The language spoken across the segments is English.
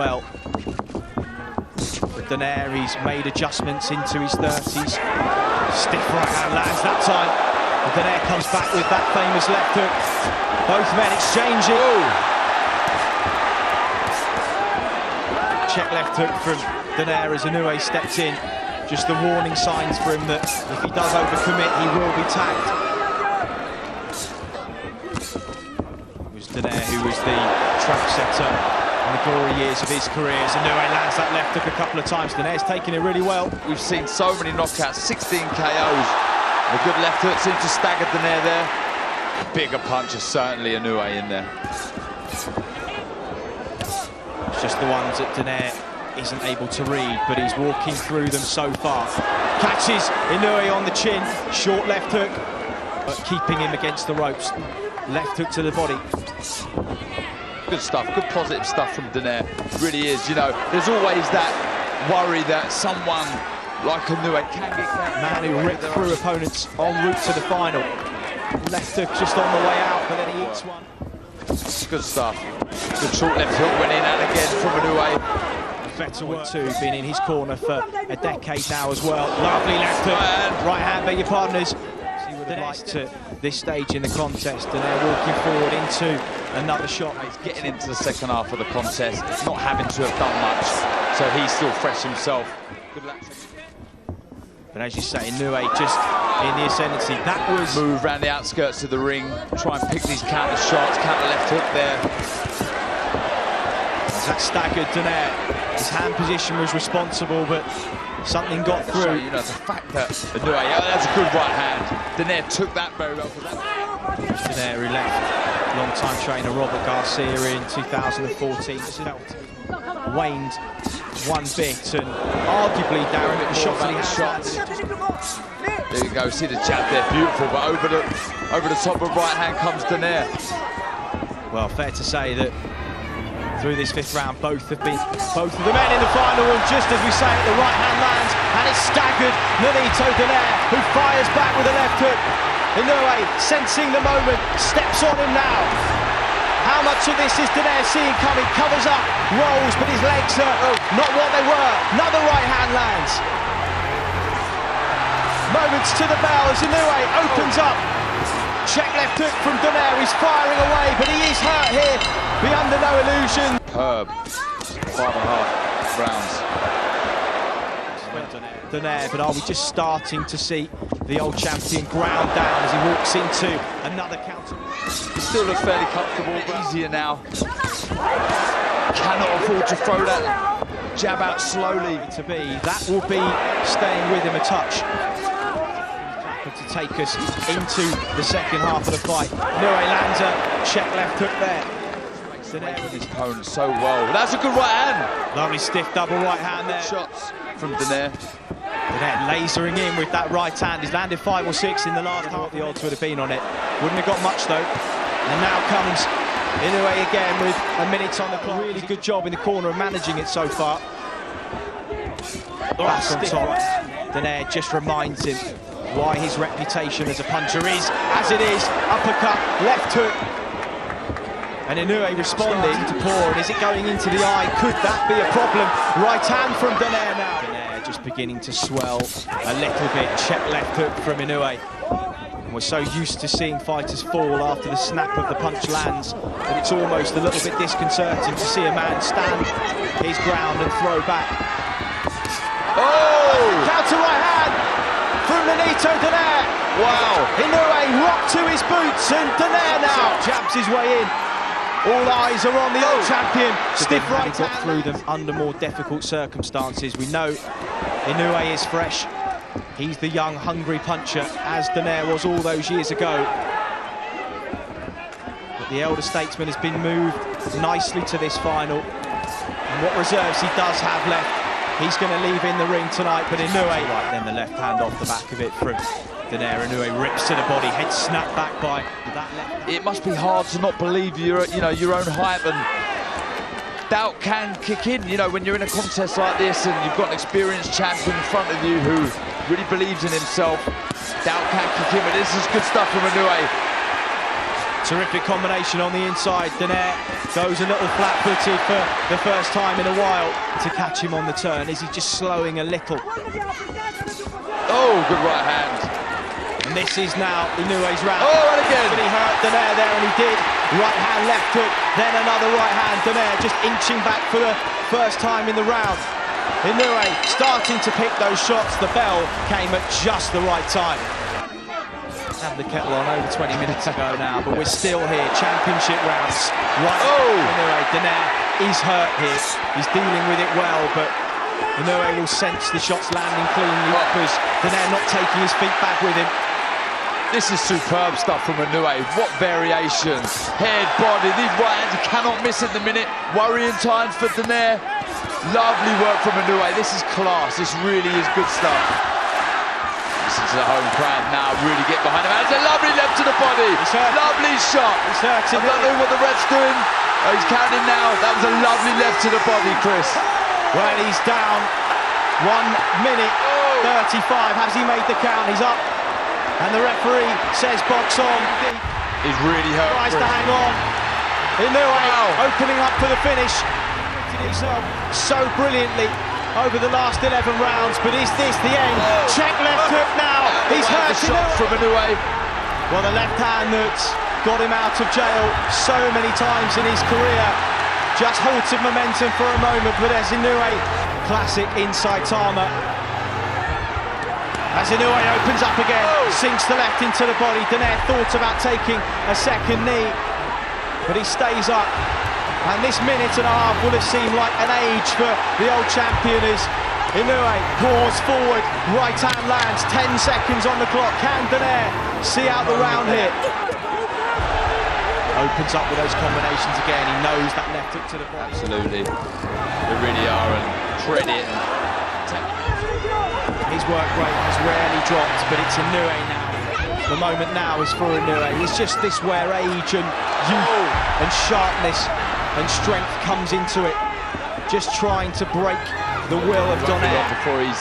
well. But Donaire, he's made adjustments into his 30s. Stiff right hand lands that time. And Donaire comes back with that famous left hook. Both men exchanging. Check left hook from Donaire as Inoue steps in. Just the warning signs for him that if he does overcommit, he will be tagged. It was Donaire who was the trap setter in the glory years of his career. As Inoue lands that left hook a couple of times. Donaire's taking it really well. We've seen so many knockouts, 16 KOs. A good left hook seems to stagger Donaire there. A bigger punch is certainly Inoue in there. It's just the ones that Donaire isn't able to read, but he's walking through them so far. Catches Inoue on the chin, short left hook, but keeping him against the ropes. Left hook to the body. Good stuff, good positive stuff from Donaire. Really is, you know, there's always that worry that someone like Inoue can get down. Man who ripped through opponents en route to the final. Left hook just on the way out, but then he eats one. Good stuff. Good short left hook went in and again from Inoue. Featherweight too, been in his corner for a decade now as well. Lovely left hook, right hand, beg your pardoners. He would have liked to this stage in the contest, and they're walking forward into another shot. He's getting into the second half of the contest, not having to have done much, so he's still fresh himself. Good luck. But as you say, Inoue just in the ascendancy. That was move around the outskirts of the ring, try and pick these counter shots, counter left hook there. That staggered Donaire. His hand position was responsible, but something got through. You know, the fact that Inoue, that's a good right hand. Donaire took that very well. Donaire, who left long-time trainer Robert Garcia in 2014, waned one bit, and arguably Darren the shots. There you go, see the jab there, beautiful. But over the top of right hand comes Donaire. Well, fair to say that through this fifth round, both of the men in the final, and just as we say it, the right hand lands, and it's staggered Nonito Donaire, who fires back with a left hook. Inoue, sensing the moment, steps on him now. How much of this is Donaire seeing coming? Covers up, rolls, but his legs are not what they were. Another right hand lands. Moments to the bell as Inoue opens up. Check left hook from Donaire, he's firing away, but he is hurt here, be under no illusion. Herb, 5.5 rounds. Donaire, but are we just starting to see the old champion ground down as he walks into another counter? He still looks fairly comfortable, but easier now. Cannot afford to throw that jab out slowly. That will be staying with him a touch. To take us into the second half of the fight. Inoue lands a check left hook there. Donaire with his opponent so well. That's a good right hand. Lovely stiff double right hand there. Shots from Donaire. Donaire lasering in with that right hand. He's landed 5 or 6 in the last half. What the odds would have been on it. Wouldn't have got much though. And now comes Inoue again with a minute on the clock. Really good job in the corner of managing it so far. Back on top. Donaire just reminds him why his reputation as a puncher is as it is. Uppercut, left hook. And Inoue responding to pour. And is it going into the eye? Could that be a problem? Right hand from Donaire now. Donaire just beginning to swell a little bit. Check left hook from Inoue. And we're so used to seeing fighters fall after the snap of the punch lands that it's almost a little bit disconcerting to see a man stand his ground and throw back. Oh! Counter right hand from Nonito Donaire. Wow. Inoue rocked to his boots, and Donaire now jabs his way in. All eyes are on the old champion. Stiff right hand. Got through them under more difficult circumstances. We know Inoue is fresh. He's the young, hungry puncher, as Donaire was all those years ago. But the elder statesman has been moved nicely to this final. And what reserves he does have left, he's going to leave in the ring tonight, but Inoue, right then the left hand off the back of it from Donaire. Inoue rips to the body, head snapped back by that left. It must be hard to not believe your own hype, and doubt can kick in, when you're in a contest like this and you've got an experienced champion in front of you who really believes in himself. Doubt can kick in, but this is good stuff from Inoue. Terrific combination on the inside. Donaire goes a little flat-footed for the first time in a while to catch him on the turn. Is he just slowing a little? Oh, good right hand. And this is now Inoue's round. Oh, and again. But he hurt Donaire there, and he did. Right hand, left hook, then another right hand. Donaire just inching back for the first time in the round. Inoue starting to pick those shots. The bell came at just the right time. Had the kettle on over 20 minutes ago now, but we're still here. Championship rounds. Right. Oh! Inoue, Donaire is hurt here. He's dealing with it well, but Inoue will sense the shots landing cleanly because Donaire not taking his feet back with him. This is superb stuff from Inoue. What variation. Head, body, these right hands, you cannot miss at the minute. Worrying times for Donaire. Lovely work from Inoue. This is class. This really is good stuff. Listen to the home crowd now, really get behind him. That's a lovely left to the body. Lovely shot. I don't know what the ref's doing. Oh, he's counting now. That was a lovely left to the body, Chris. Well, he's down 1 minute 35. Has he made the count? He's up. And the referee says box on. He's really hurt. Tries to hang on. Inoue opening up for the finish. Himself so brilliantly over the last 11 rounds, but is this the end? Check left hook now. He's hurt. The shot from Inoue. Well, the left hand that's got him out of jail so many times in his career just halted momentum for a moment, but as Inoue, classic inside Tama. As Inoue opens up again, sinks the left into the body. Donaire thought about taking a second knee, but he stays up. And this minute and a half would have seemed like an age for the old champion as Inoue draws forward, right hand lands, 10 seconds on the clock. Can Donaire see out the round here? Opens up with those combinations again. He knows that left hook to the body. Absolutely. They really are, and credit. His work rate has rarely dropped, but it's Inoue now. The moment now is for Inoue. It's just this where age and youth and sharpness and strength comes into it. Just trying to break the will of Donaire. Before he's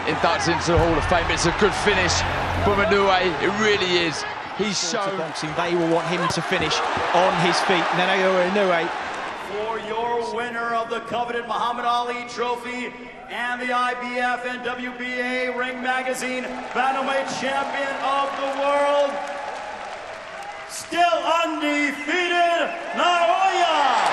inducted into the Hall of Fame. It's a good finish from Inoue. It really is. He's shown boxing. They will want him to finish on his feet. Naoya Inoue. For your winner of the coveted Muhammad Ali Trophy and the IBF and WBA Ring Magazine bantamweight champion of the world, still undefeated, Naoya